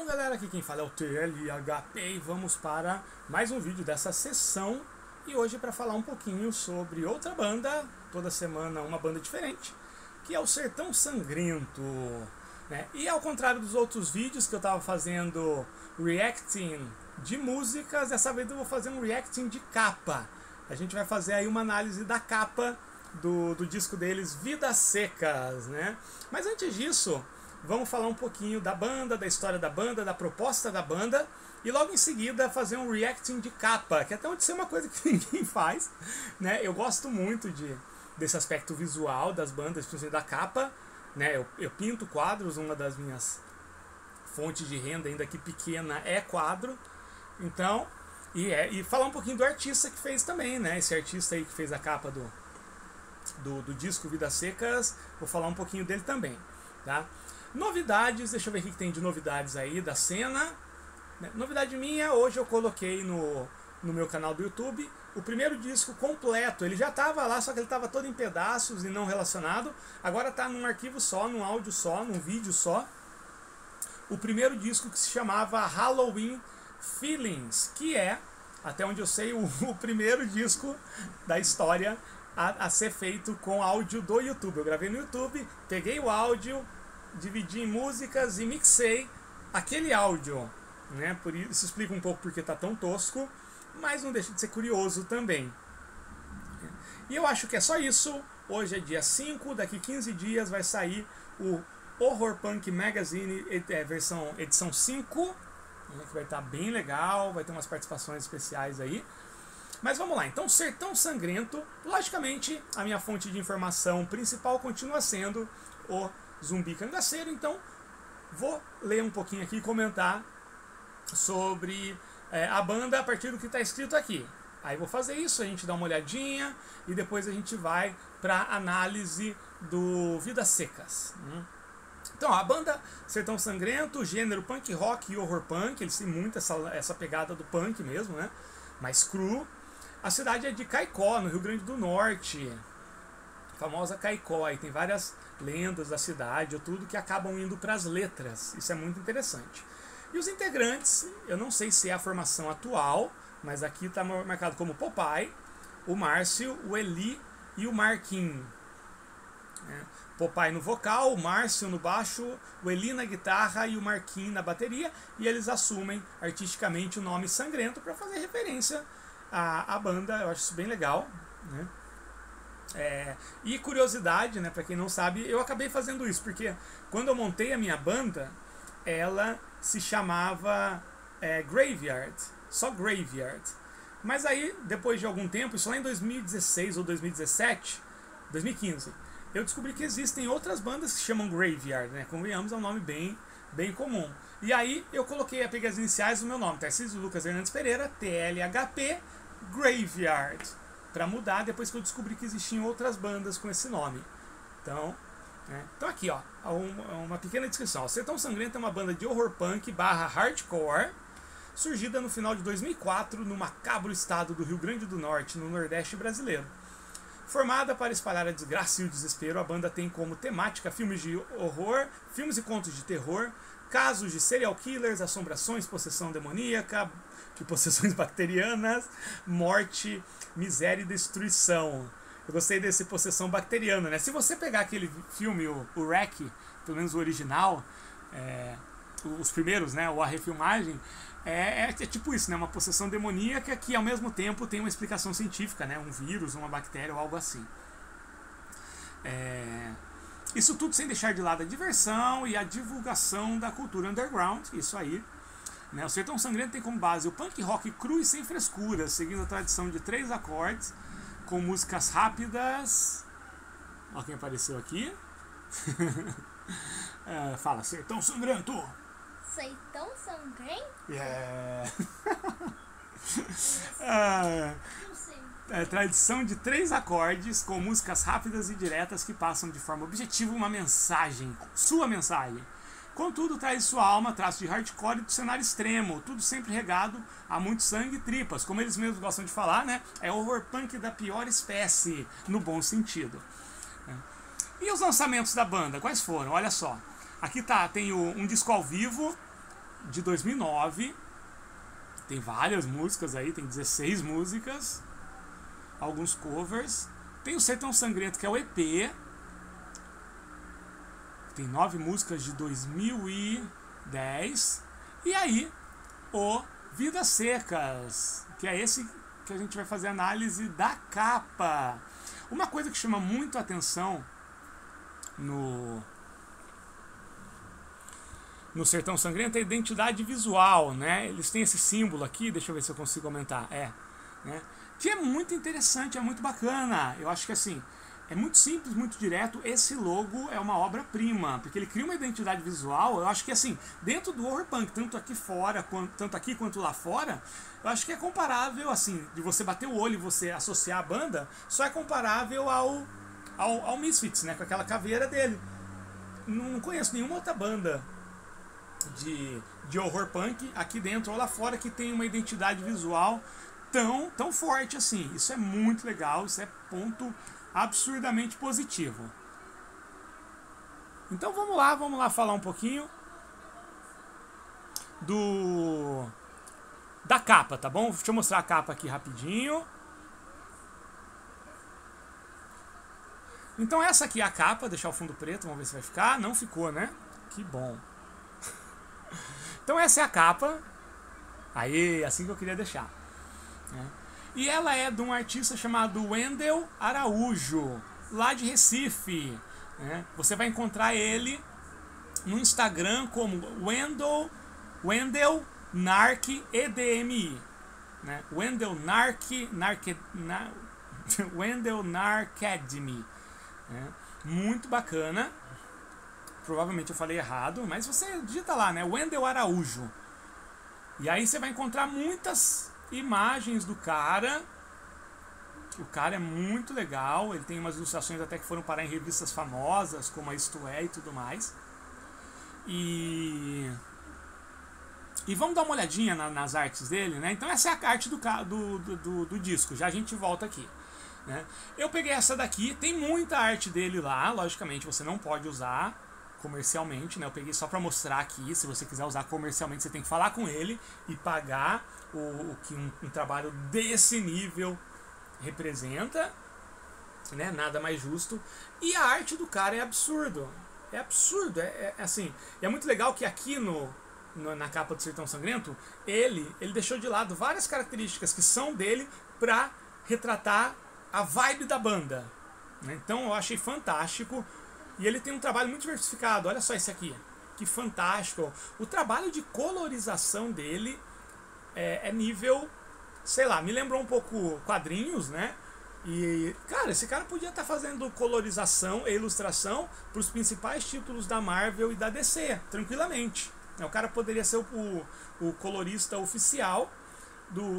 Bom, galera, aqui quem fala é o TLHP e vamos para mais um vídeo dessa sessão. E hoje para falar um pouquinho sobre outra banda, toda semana uma banda diferente, que é o Sertão Sangrento, né? E ao contrário dos outros vídeos que eu estava fazendo reacting de músicas, dessa vez eu vou fazer um reacting de capa. A gente vai fazer aí uma análise da capa do disco deles, Vidas Secas, né? Mas antes disso, vamos falar um pouquinho da banda, da história da banda, da proposta da banda e logo em seguida fazer um reacting de capa, que até onde ser uma coisa que ninguém faz, né? Eu gosto muito desse aspecto visual das bandas, principalmente da capa, né? Eu pinto quadros, uma das minhas fontes de renda, ainda que pequena, é quadro. Então, e falar um pouquinho do artista que fez também, né? Esse artista aí que fez a capa do disco Vidas Secas, vou falar um pouquinho dele também, tá? Novidades, deixa eu ver o que tem de novidades aí da cena. Novidade minha, hoje eu coloquei no meu canal do YouTube o primeiro disco completo. Ele já estava lá, só que ele estava todo em pedaços e não relacionado. Agora está num arquivo só, num áudio só, num vídeo só. O primeiro disco que se chamava Halloween Feelings, que é, até onde eu sei, o primeiro disco da história a ser feito com áudio do YouTube. Eu gravei no YouTube, peguei o áudio, dividi em músicas e mixei aquele áudio, né? Por isso explica um pouco porque está tão tosco, mas não deixa de ser curioso também. E eu acho que é só isso. Hoje é dia 5, daqui 15 dias vai sair o Horror Punk Magazine edição 5, que vai estar bem legal, vai ter umas participações especiais aí. Mas vamos lá, então Sertão Sangrento, logicamente a minha fonte de informação principal continua sendo o Zumbi Cangaceiro, então vou ler um pouquinho aqui e comentar sobre a banda a partir do que está escrito aqui. Aí vou fazer isso, a gente dá uma olhadinha e depois a gente vai para a análise do Vidas Secas. Então, a banda Sertão Sangrento, gênero punk rock e horror punk, eles têm muito essa pegada do punk mesmo, né? Mais cru. A cidade é de Caicó, no Rio Grande do Norte. A famosa Caicó, aí tem várias lendas da cidade ou tudo que acabam indo para as letras. Isso é muito interessante. E os integrantes, eu não sei se é a formação atual, mas aqui está marcado como Popeye, o Márcio, o Eli e o Marquinhos. Popeye no vocal, o Márcio no baixo, o Eli na guitarra e o Marquinhos na bateria. E eles assumem artisticamente o nome Sangrento para fazer referência à banda. Eu acho isso bem legal, né? E curiosidade, né, para quem não sabe, eu acabei fazendo isso porque quando eu montei a minha banda, ela se chamava Graveyard, só Graveyard. Mas aí, depois de algum tempo, isso lá em 2016 ou 2017, 2015, eu descobri que existem outras bandas que chamam Graveyard, né? Convenhamos, é um nome bem comum. E aí eu peguei as iniciais do meu nome, Tarcísio Lucas Hernandes Pereira, TLHP, Graveyard, para mudar depois que eu descobri que existiam outras bandas com esse nome. Então aqui, ó, uma pequena descrição. Sertão Sangrento é uma banda de horror punk / hardcore, surgida no final de 2004 no macabro estado do Rio Grande do Norte, no Nordeste brasileiro. Formada para espalhar a desgraça e o desespero, a banda tem como temática filmes de horror, filmes e contos de terror, casos de serial killers, assombrações, possessão demoníaca, de possessões bacterianas, morte, miséria e destruição. Eu gostei desse possessão bacteriana, né? Se você pegar aquele filme, o REC, pelo menos o original, os primeiros, né, ou a refilmagem, é tipo isso, né? Uma possessão demoníaca que ao mesmo tempo tem uma explicação científica, né? Um vírus, uma bactéria ou algo assim. Isso tudo sem deixar de lado a diversão e a divulgação da cultura underground, isso aí. Né? O Sertão Sangrento tem como base o punk rock cru e sem frescuras, seguindo a tradição de 3 acordes, com músicas rápidas. Olha quem apareceu aqui. Fala, Sertão Sangrento! Sertão Sangrento? Yeah. Tradição de 3 acordes com músicas rápidas e diretas que passam de forma objetiva uma mensagem, sua mensagem. Contudo, traz sua alma traço de hardcore e do cenário extremo, tudo sempre regado a muito sangue e tripas, como eles mesmos gostam de falar, né? É horror punk da pior espécie, no bom sentido. E os lançamentos da banda, quais foram? Olha só, aqui tem um disco ao vivo de 2009. Tem várias músicas aí, tem 16 músicas, alguns covers. Tem o Sertão Sangrento, que é o EP. Tem 9 músicas de 2010. E aí, o Vidas Secas, que é esse que a gente vai fazer análise da capa. Uma coisa que chama muito a atenção no Sertão Sangrento é a identidade visual, né? Eles têm esse símbolo aqui, deixa eu ver se eu consigo aumentar. Né? Que é muito interessante, é muito bacana. Eu acho que assim, é muito simples, muito direto. Esse logo é uma obra-prima, porque ele cria uma identidade visual. Eu acho que assim, dentro do horror punk, tanto aqui fora, tanto aqui quanto lá fora, eu acho que é comparável, assim, de você bater o olho e você associar a banda, só é comparável ao Misfits, né? Com aquela caveira dele. Não conheço nenhuma outra banda de horror punk aqui dentro ou lá fora que tem uma identidade visual tão forte assim. Isso é muito legal, isso é ponto absurdamente positivo. Então vamos lá falar um pouquinho da capa, tá bom? Deixa eu mostrar a capa aqui rapidinho. Então essa aqui é a capa, deixar o fundo preto, vamos ver se vai ficar. Não ficou, né? Que bom. Então essa é a capa. Aí, assim que eu queria deixar. E ela é de um artista chamado Wendel Araújo, lá de Recife. Você vai encontrar ele no Instagram como Wendel Narc EDMI. Wendel Narcademy. Muito bacana. Provavelmente eu falei errado, mas você digita lá, né? Wendel Araújo. E aí você vai encontrar muitas imagens do cara. O cara é muito legal. Ele tem umas ilustrações até que foram parar em revistas famosas, como a Isto É e tudo mais. E vamos dar uma olhadinha nas artes dele, né? Então essa é a arte do disco. Já a gente volta aqui. Eu peguei essa daqui. Tem muita arte dele lá. Logicamente você não pode usar comercialmente, né? Eu peguei só para mostrar aqui. Se você quiser usar comercialmente, você tem que falar com ele e pagar o que um trabalho desse nível representa, né? Nada mais justo. E a arte do cara é absurdo. É absurdo. É assim. E é muito legal que aqui na capa do Sertão Sangrento, ele deixou de lado várias características que são dele para retratar a vibe da banda. Então eu achei fantástico. E ele tem um trabalho muito diversificado. Olha só esse aqui. Que fantástico. O trabalho de colorização dele é nível, sei lá, me lembrou um pouco quadrinhos, né? E, cara, esse cara podia estar fazendo colorização e ilustração para os principais títulos da Marvel e da DC, tranquilamente. O cara poderia ser o colorista oficial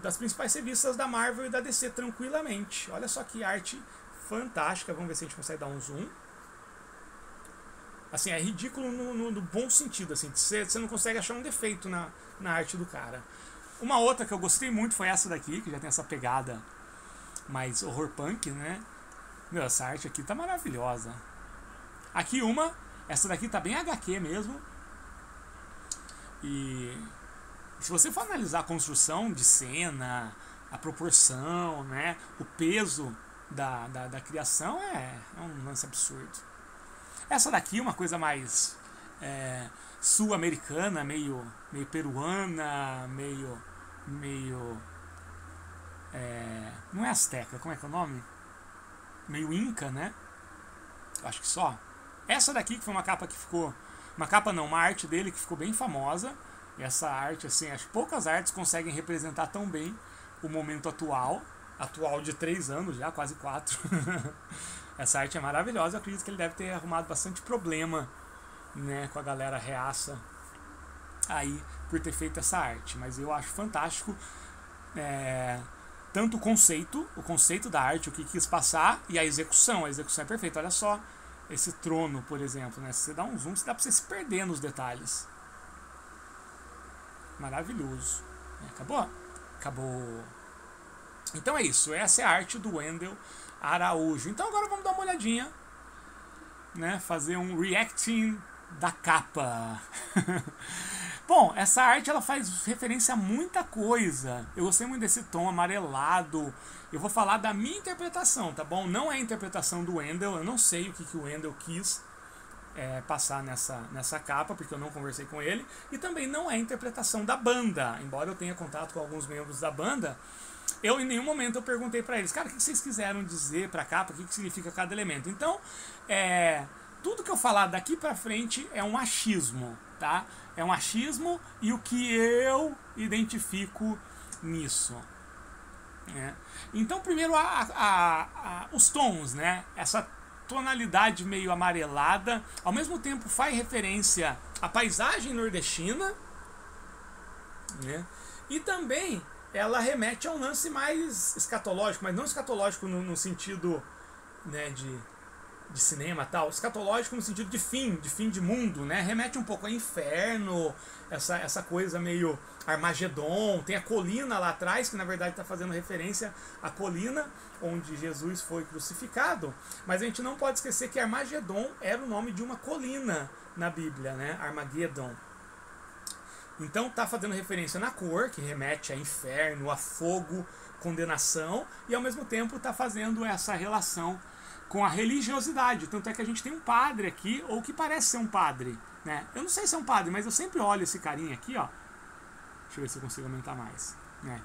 das principais revistas da Marvel e da DC, tranquilamente. Olha só que arte fantástica. Vamos ver se a gente consegue dar um zoom. Assim, é ridículo no bom sentido, assim, você não consegue achar um defeito na arte do cara. Uma outra que eu gostei muito foi essa daqui, que já tem essa pegada mais horror punk, né? Meu, essa arte aqui tá maravilhosa. Aqui essa daqui tá bem HQ mesmo. E se você for analisar a construção de cena, a proporção, né? O peso da criação é um lance absurdo. Essa daqui é uma coisa mais sul-americana, meio peruana, meio não é azteca, como é que é o nome? Meio inca, né? Acho que só. Essa daqui que foi uma capa que ficou... Uma capa não, uma arte dele que ficou bem famosa. E essa arte, assim, acho que poucas artes conseguem representar tão bem o momento atual de 3 anos já, quase 4. Essa arte é maravilhosa. Eu acredito que ele deve ter arrumado bastante problema, né, com a galera reaça aí por ter feito essa arte. Mas eu acho fantástico tanto o conceito da arte, o que quis passar, e a execução. A execução é perfeita. Olha só esse trono, por exemplo, né? Se você dá um zoom, dá pra você se perder nos detalhes. Maravilhoso. Acabou. Então é isso. Essa é a arte do Wendel Araújo. Então agora vamos dar uma olhadinha, né? Fazer um reacting da capa. Bom, essa arte ela faz referência a muita coisa. Eu gostei muito desse tom amarelado. Eu vou falar da minha interpretação, tá bom? Não é a interpretação do Wendell. Eu não sei o que o Wendell quis passar nessa capa, porque eu não conversei com ele. E também não é a interpretação da banda. Embora eu tenha contato com alguns membros da banda, eu em nenhum momento eu perguntei pra eles, cara, o que vocês quiseram dizer pra capa? O que significa cada elemento? Então, tudo que eu falar daqui pra frente é um achismo, tá? É um achismo e o que eu identifico nisso. Então, primeiro, os tons, né? Essa tonalidade meio amarelada, ao mesmo tempo faz referência à paisagem nordestina, né? E também ela remete a um lance mais escatológico, mas não escatológico no sentido, né, de cinema tal, escatológico no sentido de fim de mundo, né? Remete um pouco a inferno, essa coisa meio Armagedon. Tem a colina lá atrás, que na verdade está fazendo referência à colina onde Jesus foi crucificado, mas a gente não pode esquecer que Armagedon era o nome de uma colina na Bíblia, né? Armageddon. Então está fazendo referência na cor, que remete a inferno, a fogo, condenação, e ao mesmo tempo está fazendo essa relação com a religiosidade. Tanto é que a gente tem um padre aqui, ou que parece ser um padre, né? Eu não sei se é um padre, mas eu sempre olho esse carinha aqui, ó. Deixa eu ver se eu consigo aumentar mais, né?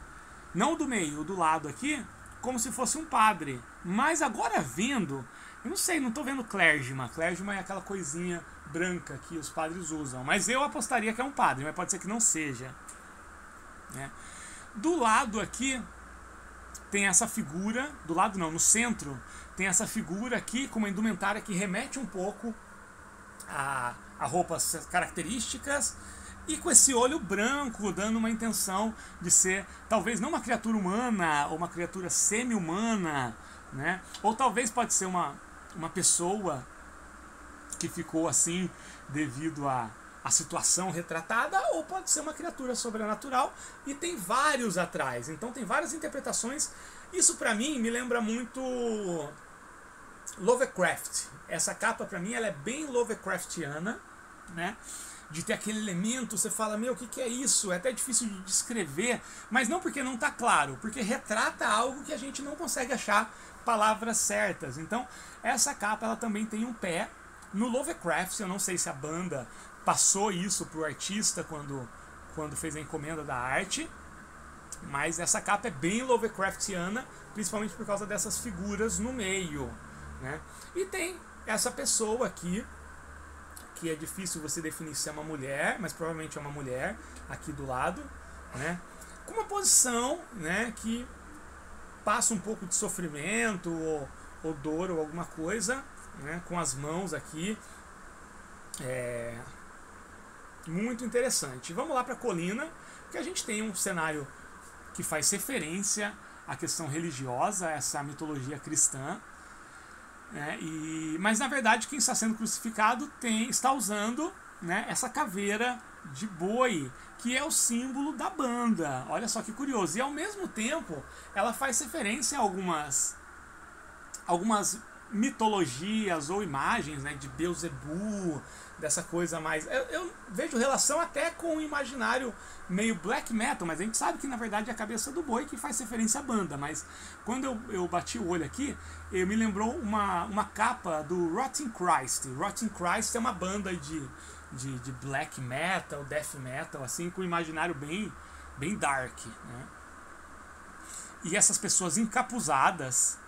Não o do meio, o do lado aqui, como se fosse um padre. Mas agora vendo, eu não sei, não estou vendo clergyman. Clergyman é aquela coisinha branca que os padres usam. Mas eu apostaria que é um padre, mas pode ser que não seja, né? Do lado aqui tem essa figura, do lado não, no centro, tem essa figura aqui com uma indumentária que remete um pouco a roupas características e com esse olho branco dando uma intenção de ser talvez não uma criatura humana ou uma criatura semi-humana, né? Ou talvez pode ser uma pessoa que ficou assim devido à situação retratada, ou pode ser uma criatura sobrenatural, e tem vários atrás, então tem várias interpretações. Isso pra mim me lembra muito Lovecraft. Essa capa pra mim ela é bem Lovecraftiana, né? De ter aquele elemento, você fala, meu, o que é isso? É até difícil de descrever, mas não porque não tá claro, porque retrata algo que a gente não consegue achar palavras certas. Então essa capa ela também tem um pé no Lovecraft. Eu não sei se a banda passou isso pro artista quando fez a encomenda da arte, mas essa capa é bem Lovecraftiana, principalmente por causa dessas figuras no meio, né? E tem essa pessoa aqui, que é difícil você definir se é uma mulher, mas provavelmente é uma mulher, aqui do lado, né? Com uma posição, né, que passa um pouco de sofrimento ou dor ou alguma coisa, né, com as mãos aqui. Muito interessante. Vamos lá para a colina, que a gente tem um cenário que faz referência à questão religiosa, essa mitologia cristã, né? Mas na verdade quem está sendo crucificado está usando, né, essa caveira de boi, que é o símbolo da banda. Olha só que curioso. E ao mesmo tempo ela faz referência a algumas mitologias ou imagens, né, de Beelzebub, dessa coisa mais... Eu vejo relação até com o imaginário meio black metal, mas a gente sabe que na verdade é a cabeça do boi que faz referência à banda. Mas quando eu bati o olho aqui, me lembrou uma capa do Rotting Christ. Rotting Christ é uma banda de black metal, death metal, assim, com um imaginário bem dark, né? E essas pessoas encapuzadas,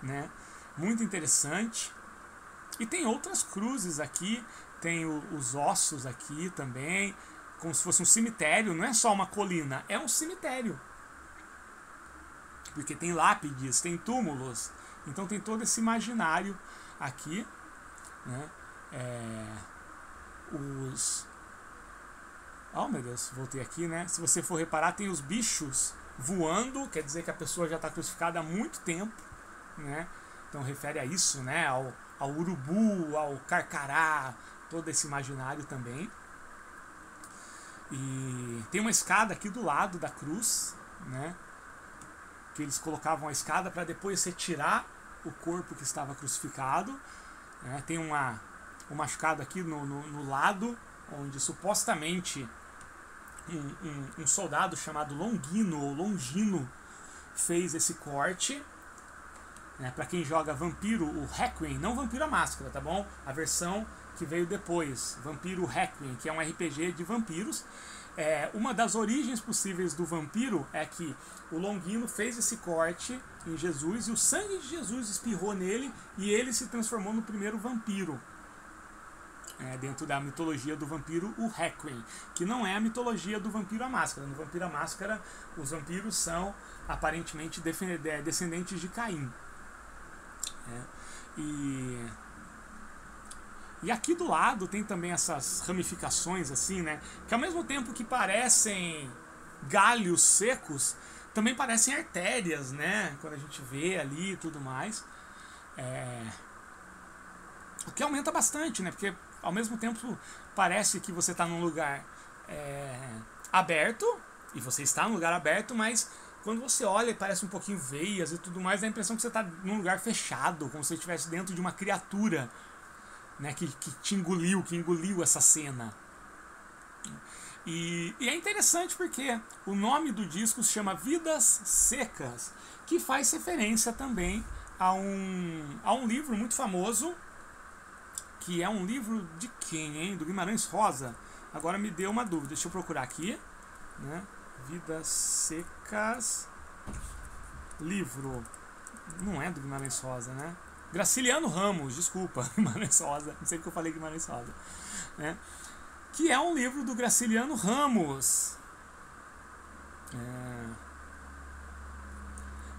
né? Muito interessante. E tem outras cruzes aqui, tem os ossos aqui também, como se fosse um cemitério. Não é só uma colina, é um cemitério, porque tem lápides, tem túmulos. Então tem todo esse imaginário aqui, né? Oh meu Deus, voltei aqui, né? Se você for reparar, tem os bichos voando, quer dizer que a pessoa já está crucificada há muito tempo, né? Então refere a isso, né? Ao urubu, ao carcará, todo esse imaginário também. E tem uma escada aqui do lado da cruz, né? Que eles colocavam a escada para depois retirar o corpo que estava crucificado, né? Tem um machucado aqui no lado, onde supostamente um soldado chamado Longino, ou Longino, fez esse corte. Para quem joga Vampiro, o Requiem, não Vampiro a Máscara, tá bom? A versão que veio depois, Vampiro Requiem, que é um RPG de vampiros. Uma das origens possíveis do vampiro é que o Longino fez esse corte em Jesus e o sangue de Jesus espirrou nele e ele se transformou no primeiro vampiro. Dentro da mitologia do vampiro, o Requiem, que não é a mitologia do Vampiro à Máscara. No Vampiro à Máscara, os vampiros são aparentemente descendentes de Caim. E aqui do lado tem também essas ramificações assim, né? Que ao mesmo tempo que parecem galhos secos, também parecem artérias, né? Quando a gente vê ali e tudo mais. O que aumenta bastante, né? Porque ao mesmo tempo parece que você está num lugar aberto, e você está num lugar aberto, mas quando você olha parece um pouquinho veias e tudo mais, dá a impressão que você está num lugar fechado, como se você estivesse dentro de uma criatura, né, que te engoliu, que engoliu essa cena. E é interessante porque o nome do disco se chama Vidas Secas, que faz referência também a um livro muito famoso, que é um livro de quem, hein? Do Guimarães Rosa. Agora me deu uma dúvida, deixa eu procurar aqui, né? Vidas Secas, livro, não é do Guimarães Rosa, né? Graciliano Ramos, desculpa, Guimarães Rosa, não sei porque eu falei Guimarães Rosa, né? Que é um livro do Graciliano Ramos,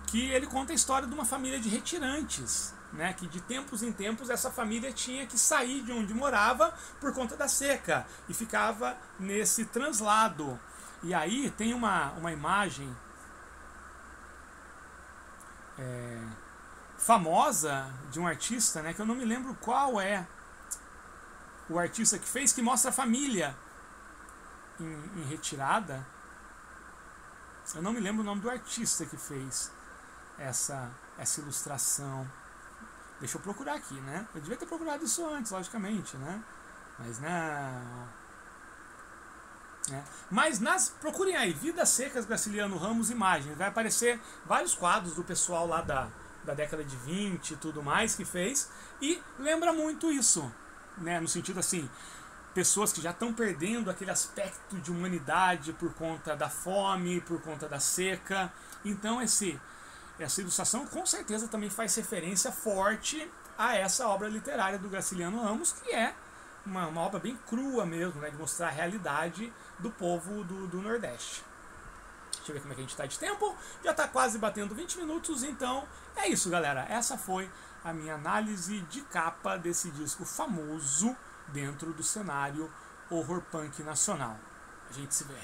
que ele conta a história de uma família de retirantes, né? Que de tempos em tempos essa família tinha que sair de onde morava por conta da seca e ficava nesse translado. E aí tem uma imagem famosa de um artista, né, que eu não me lembro qual é o artista que fez, que mostra a família em retirada. Eu não me lembro o nome do artista que fez essa ilustração. Deixa eu procurar aqui, né? Eu devia ter procurado isso antes, logicamente, né? Mas não. Mas procurem aí, Vidas Secas, Graciliano Ramos, imagens. Vai aparecer vários quadros do pessoal lá da década de 20 e tudo mais que fez. E lembra muito isso, né? No sentido assim, pessoas que já estão perdendo aquele aspecto de humanidade por conta da fome, por conta da seca. Então essa ilustração com certeza também faz referência forte a essa obra literária do Graciliano Ramos, que é uma obra bem crua mesmo, né, de mostrar a realidade do povo do Nordeste. Deixa eu ver como é que a gente está de tempo. Já está quase batendo 20 minutos, então é isso, galera. Essa foi a minha análise de capa desse disco famoso dentro do cenário horror punk nacional. A gente se vê.